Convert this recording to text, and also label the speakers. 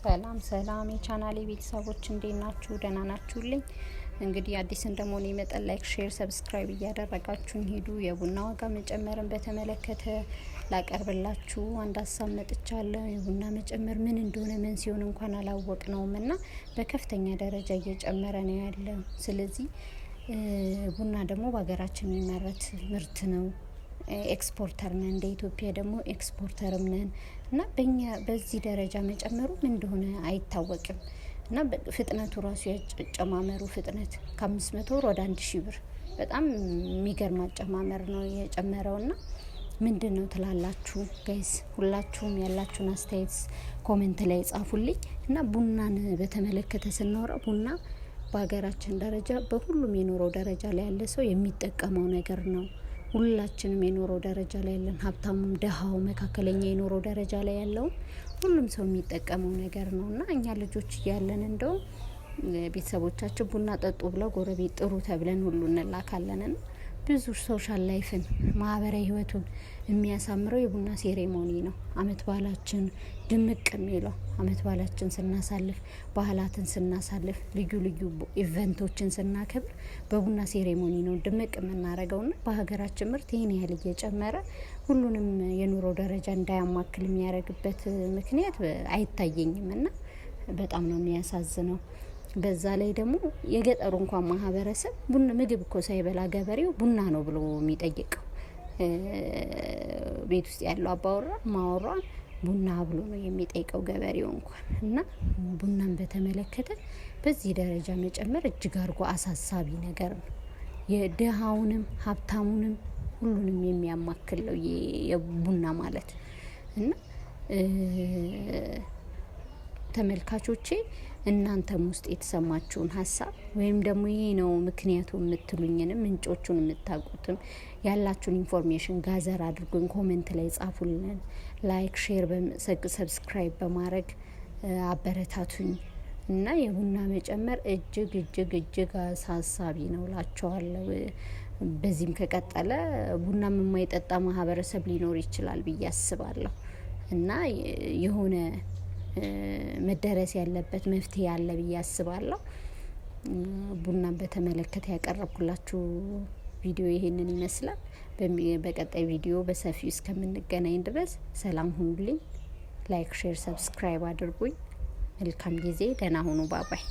Speaker 1: ሰላም የቻናሌ ቤተሰቦች እንዴት ናችሁ? ደህና ናችሁልኝ? እንግዲህ አዲስ እንደመሆነ መጠን ላይክ፣ ሼር፣ ሰብስክራይብ እያደረጋችሁን ሂዱ። የቡና ዋጋ መጨመርን በተመለከተ ላቀርብላችሁ አንድ ሀሳብ መጥቻለሁ። የቡና መጨመር ምን እንደሆነ ምን ሲሆን እንኳን አላወቅነውም እና በከፍተኛ ደረጃ እየጨመረ ነው ያለው። ስለዚህ ቡና ደግሞ በሀገራችን የሚመረት ምርት ነው። ኤክስፖርተር ነን፣ እንደ ኢትዮጵያ ደግሞ ኤክስፖርተርም ነን እና በእኛ በዚህ ደረጃ መጨመሩ ምን እንደሆነ አይታወቅም እና ፍጥነቱ ራሱ የጨማመሩ ፍጥነት ከ500 ብር ወደ 1000 ብር በጣም የሚገርም አጨማመር ነው የጨመረው። እና ምንድን ነው ትላላችሁ ጋይስ? ሁላችሁም ያላችሁን አስተያየት ኮሜንት ላይ ጻፉልኝ። እና ቡናን በተመለከተ ስናወራ ቡና በሀገራችን ደረጃ በሁሉም የኑሮ ደረጃ ላይ ያለ ሰው የሚጠቀመው ነገር ነው። ሁላችንም የኑሮ ደረጃ ላይ ያለን ሀብታሙም፣ ደሃው፣ መካከለኛ የኑሮ ደረጃ ላይ ያለው ሁሉም ሰው የሚጠቀመው ነገር ነው እና እኛ ልጆች እያለን እንደው ቤተሰቦቻችን ቡና ጠጡ ብለው ጎረቤት ጥሩ ተብለን ሁሉ እንላካለን። ብዙ ሶሻል ላይፍን ማህበራዊ ህይወቱን የሚያሳምረው የቡና ሴሬሞኒ ነው። አመት ባላችን ድምቅ የሚለው አመት ባላችን ስናሳልፍ፣ ባህላትን ስናሳልፍ፣ ልዩ ልዩ ኢቨንቶችን ስናከብር በቡና ሴሬሞኒ ነው ድምቅ የምናደርገውና በሀገራችን ምርት ይሄን ያህል እየጨመረ ሁሉንም የኑሮ ደረጃ እንዳያማክል የሚያደርግበት ምክንያት አይታየኝም እና በጣም ነው የሚያሳዝነው። በዛ ላይ ደግሞ የገጠሩ እንኳን ማህበረሰብ ቡና ምግብ እኮ ሳይበላ ገበሬው ቡና ነው ብሎ የሚጠይቀው። ቤት ውስጥ ያለው አባወራ ማወራ ቡና ብሎ ነው የሚጠይቀው ገበሬው እንኳን። እና ቡናን በተመለከተ በዚህ ደረጃ መጨመር እጅግ አድርጎ አሳሳቢ ነገር ነው። የደሃውንም ሀብታሙንም ሁሉንም የሚያማክል ነው የቡና ማለት እና ተመልካቾቼ እናንተም ውስጥ የተሰማችሁን ሀሳብ ወይም ደግሞ ይሄ ነው ምክንያቱ የምትሉኝንም ምንጮቹን የምታውቁትም ያላችሁን ኢንፎርሜሽን ጋዘር አድርጉኝ፣ ኮሜንት ላይ ጻፉልን። ላይክ፣ ሼር፣ ሰብስክራይብ በማድረግ አበረታቱኝ። እና የቡና መጨመር እጅግ አሳሳቢ ነው ላቸዋለሁ። በዚህም ከቀጠለ ቡናም የማይጠጣ ማህበረሰብ ሊኖር ይችላል ብዬ አስባለሁ እና የሆነ መደረስ ያለበት መፍትሄ አለ ብዬ አስባለሁ። ቡናን በተመለከተ ያቀረብኩላችሁ ቪዲዮ ይሄንን ይመስላል። በቀጣይ ቪዲዮ በሰፊው እስከምንገናኝ ድረስ ሰላም ሁኑልኝ። ላይክ፣ ሼር፣ ሰብስክራይብ አድርጉኝ። መልካም ጊዜ። ደህና ሁኑ። ባባይ